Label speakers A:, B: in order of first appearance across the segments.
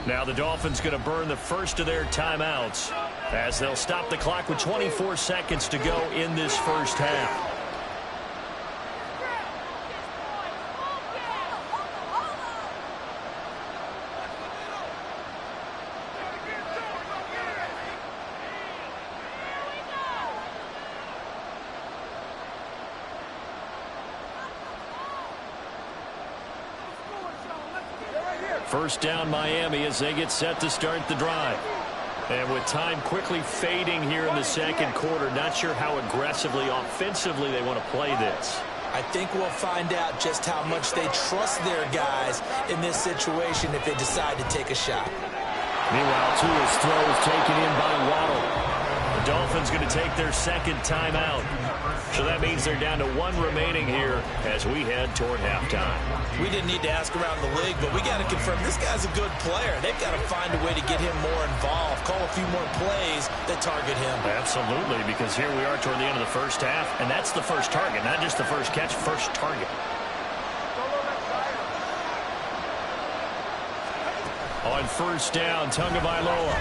A: Now the Dolphins going to burn the first of their timeouts as they'll stop the clock with 24 seconds to go in this first half. First down Miami as they get set to start the drive. And with time quickly fading here in the second quarter, not sure how aggressively, offensively they want to play this.
B: I think we'll find out just how much they trust their guys in this situation if they decide to take a shot.
A: Meanwhile, Tua's throw is taken in by Waddle. The Dolphins going to take their second timeout. So that means they're down to one remaining here as we head toward halftime.
B: We didn't need to ask around the league, but we got to confirm this guy's a good player. They've got to find a way to get him more involved, call a few more plays that target him.
A: Absolutely, because here we are toward the end of the first half, and that's the first target, not just the first catch, first target. On first down, Tagovailoa.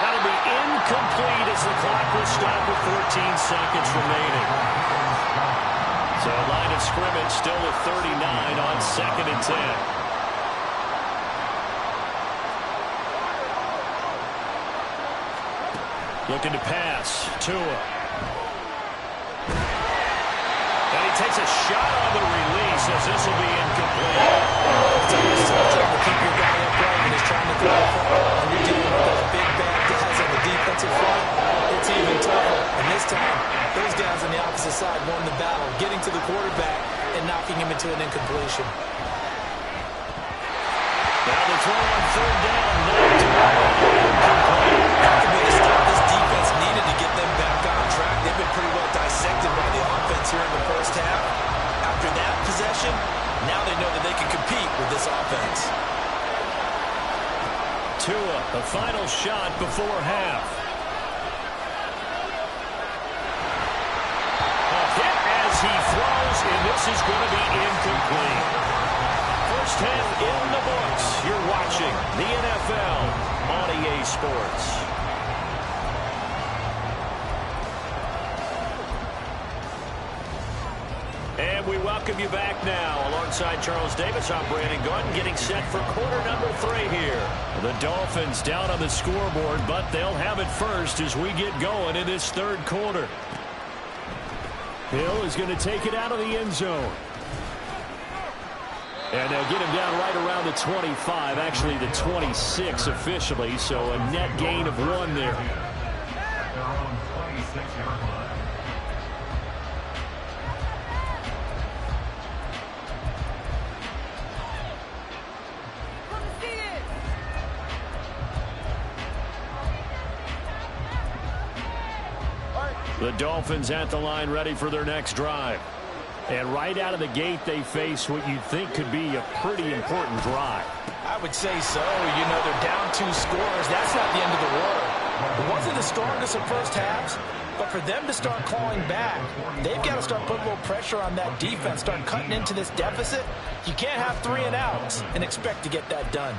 A: That'll be incomplete as the clock will stop with 14 seconds remaining. So line of scrimmage still with 39 on 2nd and 10. Looking to pass. Tua. And he takes a shot on the release as this will be incomplete.
B: It's always tough trying to keep your guy upright when he's trying to throw the ball. And you're dealing with those big bad guys on the defensive front. It's even tougher. And this time, those guys on the opposite side won the battle, getting to the quarterback and knocking him into an incompletion.
A: Now the throw on third down, knocked away, incomplete.
B: That could be the stop this defense needed to get them back on track. They've been pretty well dissected by the offense here in the first half. After that possession, now they know that they can compete with this offense.
A: Tua, the final shot before half. A hit as he throws, and this is going to be incomplete. First half in the books. You're watching the NFL on EA Sports. And we welcome you back now. Alongside Charles Davis, I'm Brandon Gaudin, getting set for quarter number 3 here. The Dolphins down on the scoreboard, but they'll have it first as we get going in this third quarter. Hill is going to take it out of the end zone. And they'll get him down right around the 25, actually the 26 officially, so a net gain of 1 there. The Dolphins at the line ready for their next drive. And right out of the gate, they face what you'd think could be a pretty important drive.
B: I would say so. You know, they're down 2 scores. That's not the end of the world. It wasn't the strongest of first halves, but for them to start clawing back, they've got to start putting a little pressure on that defense, start cutting into this deficit. You can't have 3 and outs and expect to get that done.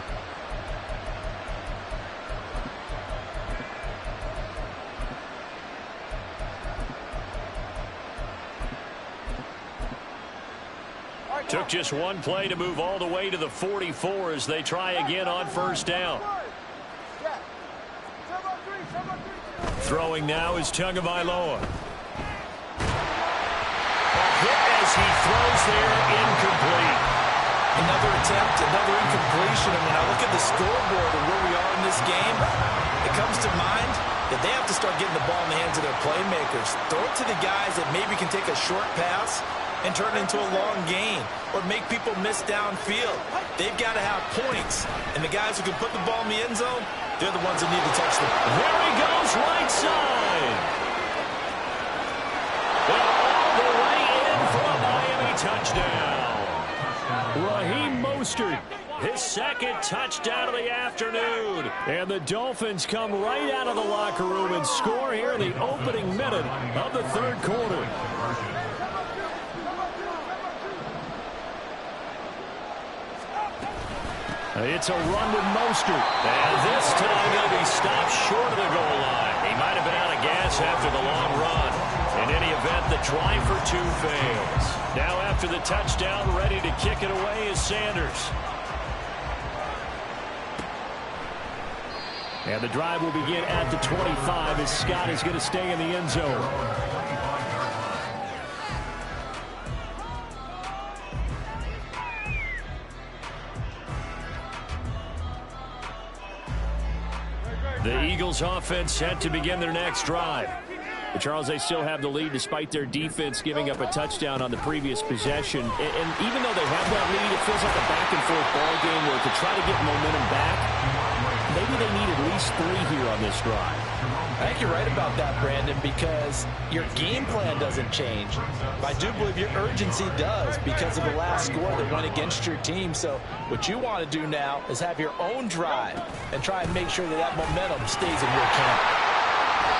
A: Took just 1 play to move all the way to the 44 as they try again on first down. Throwing now is Tagovailoa. A hit as he throws there, incomplete.
B: Another attempt, another incompletion. And when I look at the scoreboard and where we are in this game, it comes to mind that they have to start getting the ball in the hands of their playmakers. Throw it to the guys that maybe can take a short pass and turn it into a long gain or make people miss downfield. They've got to have points. And the guys who can put the ball in the end zone, they're the ones that need to touch them.
A: There he goes, right side. They're all the way in for a Miami touchdown. Raheem Mostert, his second touchdown of the afternoon. And the Dolphins come right out of the locker room and score here in the opening minute of the third quarter. It's a run with Mostert. And this time he'll be stopped short of the goal line. He might have been out of gas after the long run. In any event, the try for two fails. Now after the touchdown, ready to kick it away is Sanders. And the drive will begin at the 25 as Scott is going to stay in the end zone. The Eagles offense set to begin their next drive. But Charles, they still have the lead despite their defense giving up a touchdown on the previous possession. And even though they have that lead, it feels like a back-and-forth ball game where to try to get momentum back, maybe they need at least 3 here on this drive.
B: I think you're right about that, Brandon, because your game plan doesn't change. But I do believe your urgency does because of the last score that went against your team. So what you want to do now is have your own drive and try and make sure that that momentum stays in your camp.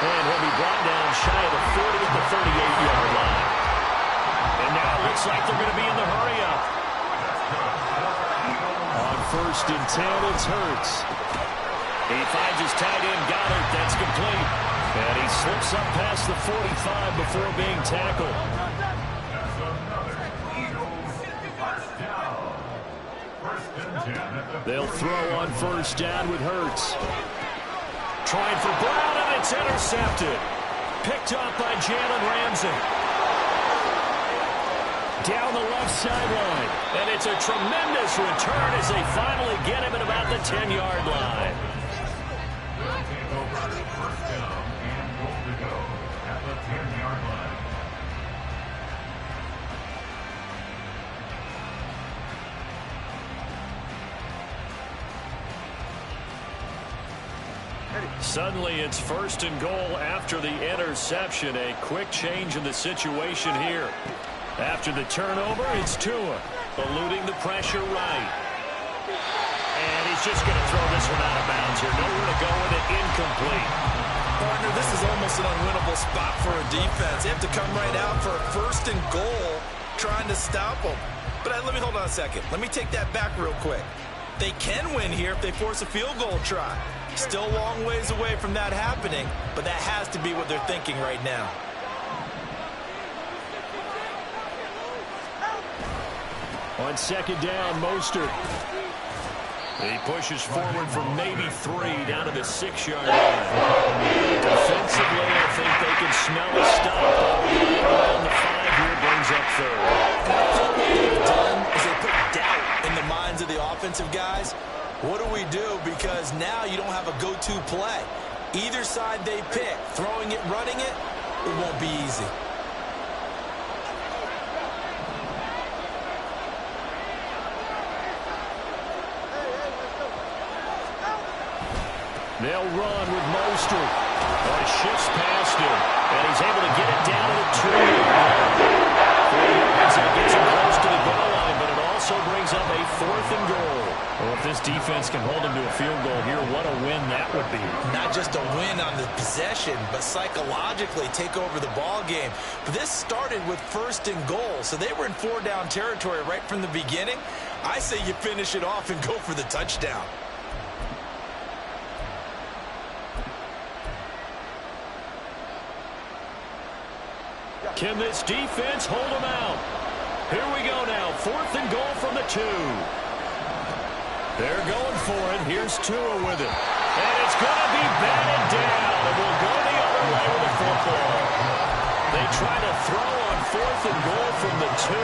A: And he'll be brought down shy of the 40 at the 38-yard line. And now it looks like they're going to be in the hurry-up. On 1st and 10, it's Hurts. He finds his tight end, Goddard. That's complete. And he slips up past the 45 before being tackled. They'll throw on 1st down with Hurts. Trying for Brown, and it's intercepted. Picked up by Jalen Ramsey. Down the left sideline. And it's a tremendous return as they finally get him at about the 10-yard line. Suddenly it's 1st and goal after the interception. A quick change in the situation here. After the turnover, it's Tua, eluding the pressure right. And he's just going to throw this one out of bounds here. Nowhere to go with it, incomplete.
B: Partner, this is almost an unwinnable spot for a defense. They have to come right out for a 1st and goal, trying to stop them. But let me hold on a second. Let me take that back real quick. They can win here if they force a field goal try. Still a long ways away from that happening, but that has to be what they're thinking right now.
A: On 2nd down, Mostert. He pushes forward for maybe 3 down to the 6-yard line. Defensively, I think they can smell a stop. Around the 5 here brings up 3rd.
B: What they've done is they put doubt in the minds of the offensive guys. What do we do? Because now you don't have a go-to play. Either side they pick, throwing it, running it, it won't be easy.
A: They'll run with Mostert. But it shifts past him. And he's able to get it down to the 2-yard line. 3 yards, and it gets him close to the goal line, but it also brings up a 4th and goal. Well, if this defense can hold him to a field goal here, what a win that would be.
B: Not just a win on the possession, but psychologically take over the ball game. But this started with 1st and goal, so they were in 4-down territory right from the beginning. I say you finish it off and go for the touchdown.
A: Can this defense hold them out? Here we go now. 4th and goal from the 2. They're going for it. Here's Tua with it. And it's going to be batted down. And we'll go the other way with the football. They try to throw on 4th and goal from the 2.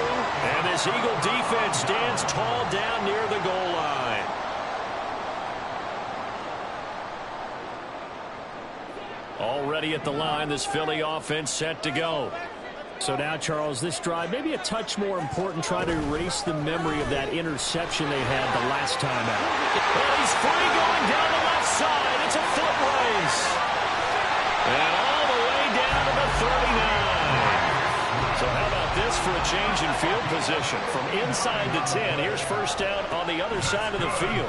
A: And this Eagle defense stands tall down near the goal line. Already at the line, this Philly offense set to go. So now, Charles, this drive, maybe a touch more important, try to erase the memory of that interception they had the last time out. Well, he's free going down the left side. It's a foot race. And all the way down to the 39. So how about this for a change in field position? From inside the 10, here's 1st down on the other side of the field.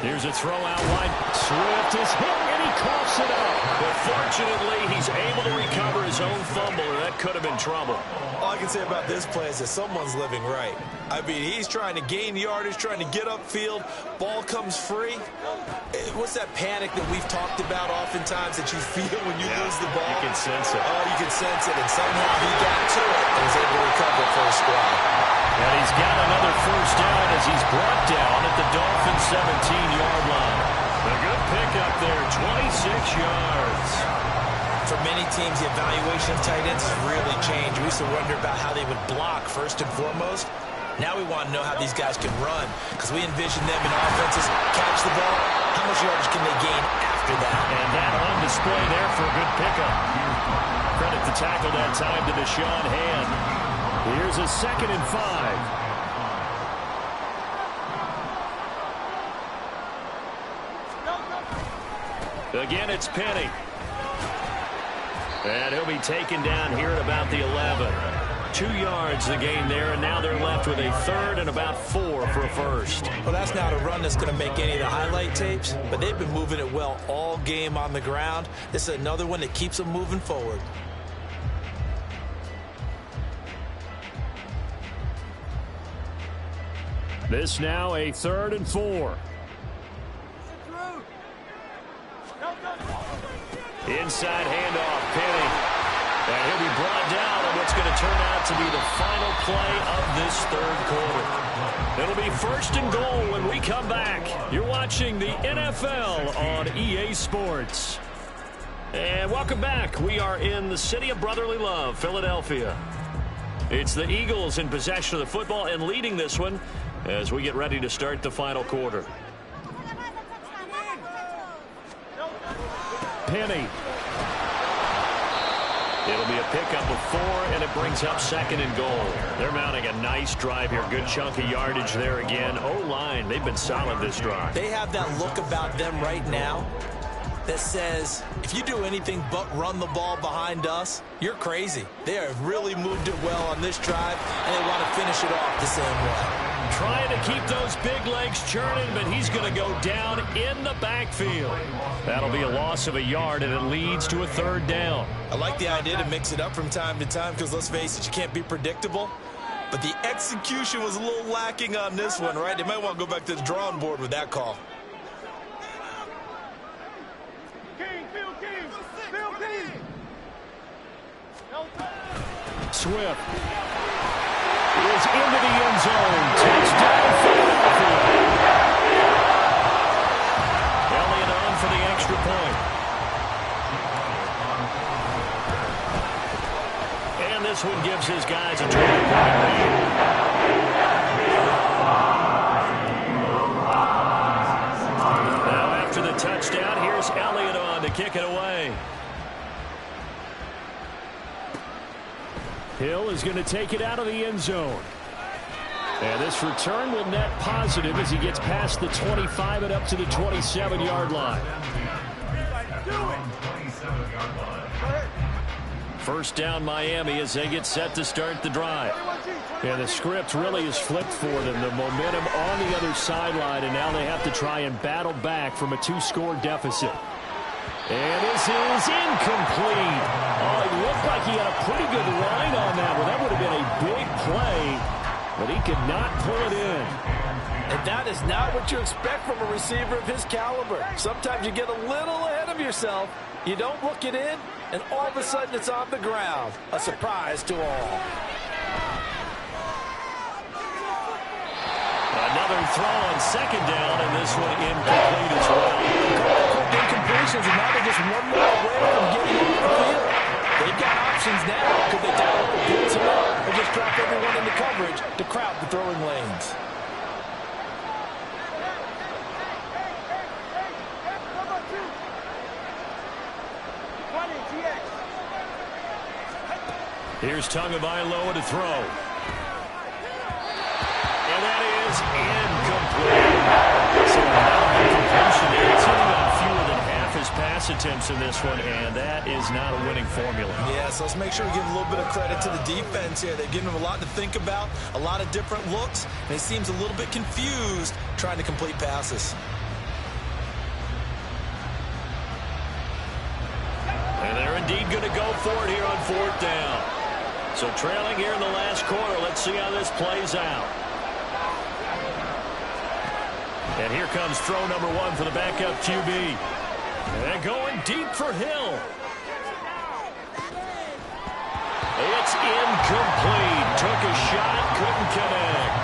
A: Here's a throw out wide. Swift is hit, and he coughs it up. But fortunately, he's able to recover his own fumble, or that could have been trouble.
B: All I can say about this play is that someone's living right. I mean, he's trying to gain yardage, trying to get upfield. Ball comes free. What's that panic that we've talked about oftentimes that you feel when you lose the ball?
A: You can sense it.
B: Oh, you can sense it. And somehow he got to it and was able to recover for a squad.
A: And he's got another first down as he's brought down at the Dolphins' 17-yard line. A good pickup there, 26 yards.
B: For many teams, the evaluation of tight ends has really changed. We used to wonder about how they would block first and foremost. Now we want to know how these guys can run, because we envision them in offenses catch the ball. How much yardage can they gain after that?
A: And that on display there for a good pickup. Credit the tackle that time to Deshaun Hand. Here's a 2nd and 5. Again, it's Penny. And he'll be taken down here at about the 11. 2 yards the gain there, and now they're left with a 3rd and about 4 for a first.
B: Well, that's not a run that's going to make any of the highlight tapes, but they've been moving it well all game on the ground. This is another one that keeps them moving forward.
A: This now a 3rd and 4. Inside handoff, Penny. And he'll be brought down on what's going to turn out to be the final play of this 3rd quarter. It'll be 1st and goal when we come back. You're watching the NFL on EA Sports. And welcome back. We are in the city of brotherly love, Philadelphia. It's the Eagles in possession of the football and leading this one as we get ready to start the final quarter. Penny. It'll be a pickup of 4, and it brings up 2nd and goal. They're mounting a nice drive here. Good chunk of yardage there again. O-line, they've been solid this drive.
B: They have that look about them right now that says, if you do anything but run the ball behind us, you're crazy. They have really moved it well on this drive, and they want to finish it off the same way.
A: Trying to keep those big legs churning, but he's going to go down in the backfield. That'll be a loss of a yard, and it leads to a 3rd down.
B: I like the idea to mix it up from time to time because, let's face it, you can't be predictable. But the execution was a little lacking on this one, right? They might want to go back to the drawing board with that call.
A: Swift is into the end zone. Touchdown, Philadelphia. Elliott on for the extra point. And this one gives his guys a 20-point lead. Now after the touchdown, here's Elliott on to kick it away. Hill is going to take it out of the end zone. And this return will net positive as he gets past the 25 and up to the 27-yard line. First down Miami as they get set to start the drive. And the script really is flipped for them. The momentum on the other sideline, and now they have to try and battle back from a 2-score deficit. And this is incomplete. Oh, it looked like he had a pretty good line on that one. That would have been a big play, but he could not pull it in.
C: And that is not what you expect from a receiver of his caliber. Sometimes you get a little ahead of yourself. You don't look it in, and all of a sudden it's on the ground. A surprise to all.
A: Another throw on 2nd down, and this one incomplete as well.
C: Incompletions, and now they're just one more away from getting off the field. They've got options now. Could they dial up the blitz or just drop everyone into coverage to crowd the throwing lanes?
A: Here's Tagovailoa to throw. And that is incomplete. So another incompletion there. It's hitting on fewer than half his pass attempts in this one, and that is not a winning formula.
B: Yeah, so let's make sure we give a little bit of credit to the defense here. They're giving him a lot to think about, a lot of different looks, and he seems a little bit confused trying to complete passes.
A: indeed going to go for it here on 4th down. So trailing here in the last quarter. Let's see how this plays out. And here comes throw number 1 for the backup QB. And going deep for Hill. It's incomplete. Took a shot, couldn't connect.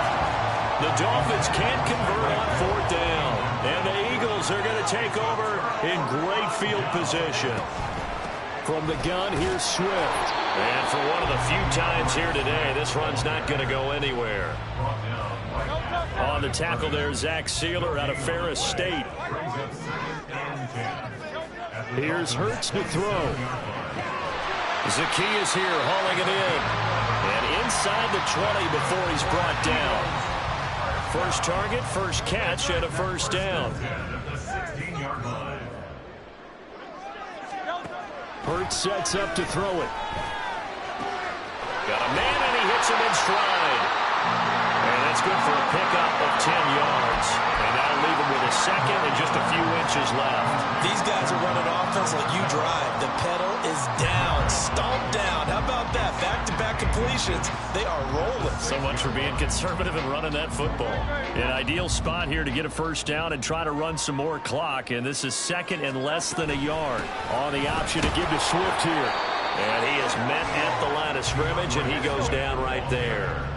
A: The Dolphins can't convert on 4th down. And the Eagles are going to take over in great field position. From the gun, here's Swift. And for one of the few times here today, this run's not going to go anywhere. On the tackle there, Zach Sealer out of Ferris State. Here's Hurts to throw. Zacchaeus here hauling it in. And inside the 20 before he's brought down. First target, first catch, and a first down. Hurts sets up to throw it. Got a man, and he hits him in stride. And that's good for a pickup of 10 yards. And that'll leave him with a second and just a few inches left.
B: These guys are running offense like you drive. The pedal is down, stomped down. How about that? Back-to-back completions. They are rolling.
A: So much for being conservative and running that football. An ideal spot here to get a first down and try to run some more clock. And this is second and less than a yard. On the option to give to Swift here. And he is met at the line of scrimmage, and he goes down right there.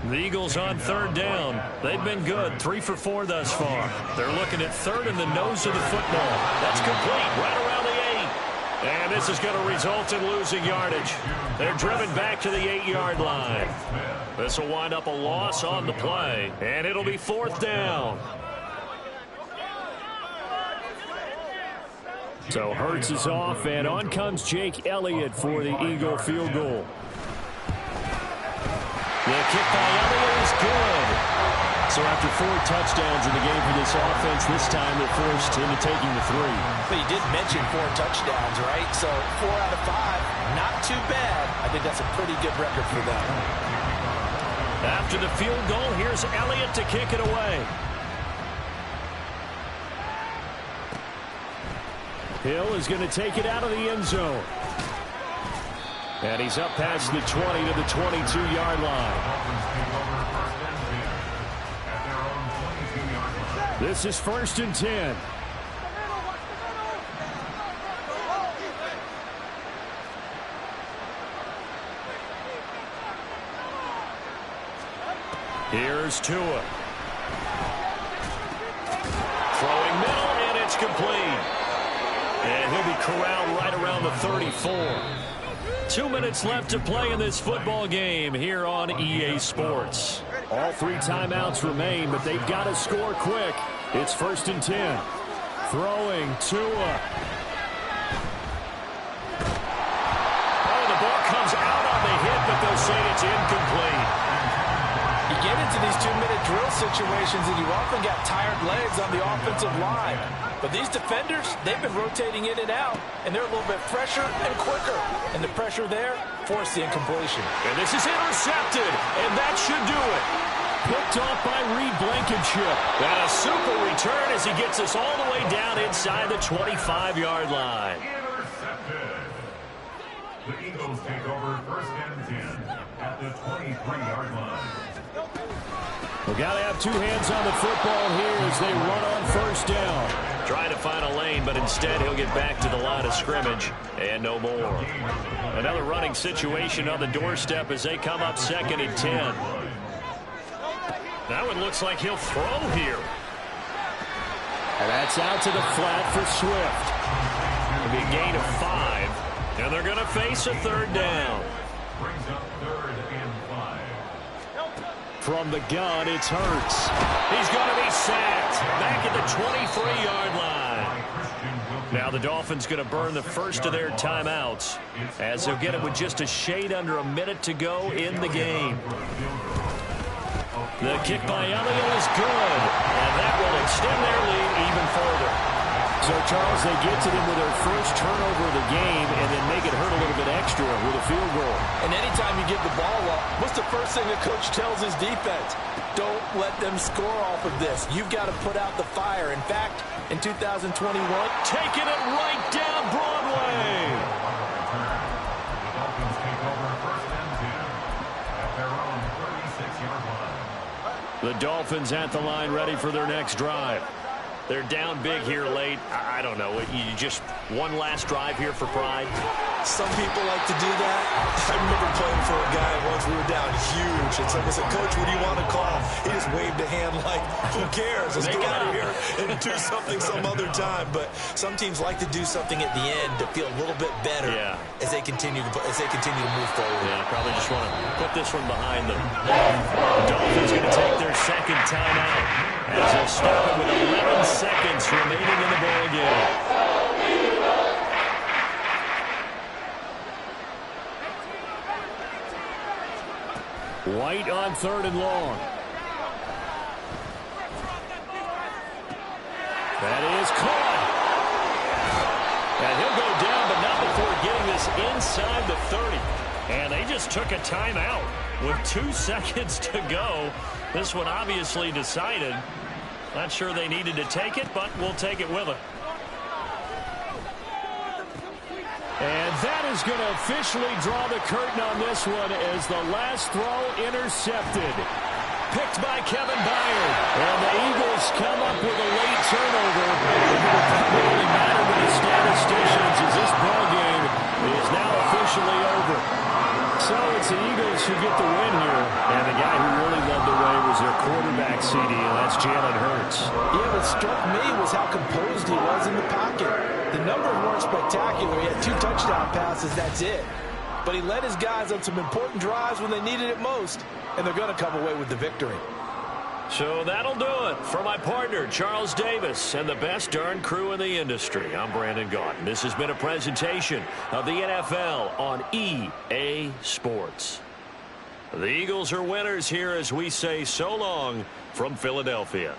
A: The Eagles on 3rd down. They've been good, 3 for 4 thus far. They're looking at 3rd in the nose of the football. That's complete, right around the 8. And this is going to result in losing yardage. They're driven back to the 8-yard line. This will wind up a loss on the play, and it'll be 4th down. So Hurts is off, and on comes Jake Elliott for the Eagle field goal. The kick by Elliott is good. So after 4 touchdowns in the game for this offense, this time they're forced into taking the 3.
C: But you did mention 4 touchdowns, right? So 4 out of 5, not too bad. I think that's a pretty good record for them.
A: After the field goal, here's Elliott to kick it away. Hill is going to take it out of the end zone. And he's up past the 20 to the 22-yard line. This is 1st and 10. Here's Tua. Throwing middle, and it's complete. And he'll be corralled right around the 34. 2 minutes left to play in this football game here on EA Sports. All 3 timeouts remain, but they've got to score quick. It's 1st and 10. Throwing Tua. Oh, the ball comes out on the hit, but they'll say it's incomplete.
C: You get into these 2-minute drill situations, and you often got tired legs on the offensive line. But these defenders, they've been rotating in and out, and they're a little bit fresher and quicker. And the pressure there forced the incompletion.
A: And this is intercepted, and that should do it. Picked off by Reed Blankenship. And a super return as he gets us all the way down inside the 25-yard line.
D: Intercepted. The Eagles take over 1st and 10 at the 23-yard line.
A: We've got to have 2 hands on the football here as they run on 1st down. Trying to find a lane, but instead he'll get back to the line of scrimmage and no more. Another running situation on the doorstep as they come up 2nd and 10. That one looks like he'll throw here. And that's out to the flat for Swift. It'll be a gain of 5, and they're going to face a 3rd down.
D: Brings up 3rd and 5.
A: From the gun, it's Hurts. He's going to be sacked back at the 23-yard line. Now the Dolphins going to burn the first of their timeouts as they'll get it with just a shade under a minute to go in the game. The kick by Elliott is good, and that will extend their lead even further. So, Charles, they get to them with their first turnover of the game and then make it hurt a little bit extra with a field goal.
C: And anytime you give the ball up, what's the first thing the coach tells his defense? Don't let them score off of this. You've got to put out the fire. In fact, in 2021,
A: taking it right down Broadway. The Dolphins at the line ready for their next drive. They're down big here late. I don't know. You just one last drive here for pride?
B: Some people like to do that. I remember playing for a guy once. We were down huge. And someone said, Coach, what do you want to call? He just waved a hand like, who cares? Let's go out of here and do something some other time. But some teams like to do something at the end to feel a little bit better as they continue to move forward.
A: Yeah, probably just want to put this one behind them. The Dolphins going to take their second timeout as they'll stop it with 11 seconds remaining in the ball game. White on 3rd and long. That is caught. And he'll go down, but not before getting this inside the 30. And they just took a timeout with 2 seconds to go. This one obviously decided. Not sure they needed to take it, but we'll take it with them. And that is going to officially draw the curtain on this one as the last throw intercepted. Picked by Kevin Byard. And the Eagles come up with a late turnover. It will probably matter to the statisticians as this ball game is now officially over. So it's the Eagles who get the win here. And the guy who really led the way was their quarterback, CD, and that's Jalen Hurts.
C: Yeah, what struck me was how composed he was in the pocket. The numbers weren't spectacular. He had 2 touchdown passes, that's it. But he led his guys on some important drives when they needed it most, and they're going to come away with the victory.
A: So that'll do it for my partner, Charles Davis, and the best darn crew in the industry. I'm Brandon Gaudin. This has been a presentation of the NFL on EA Sports. The Eagles are winners here as we say so long from Philadelphia.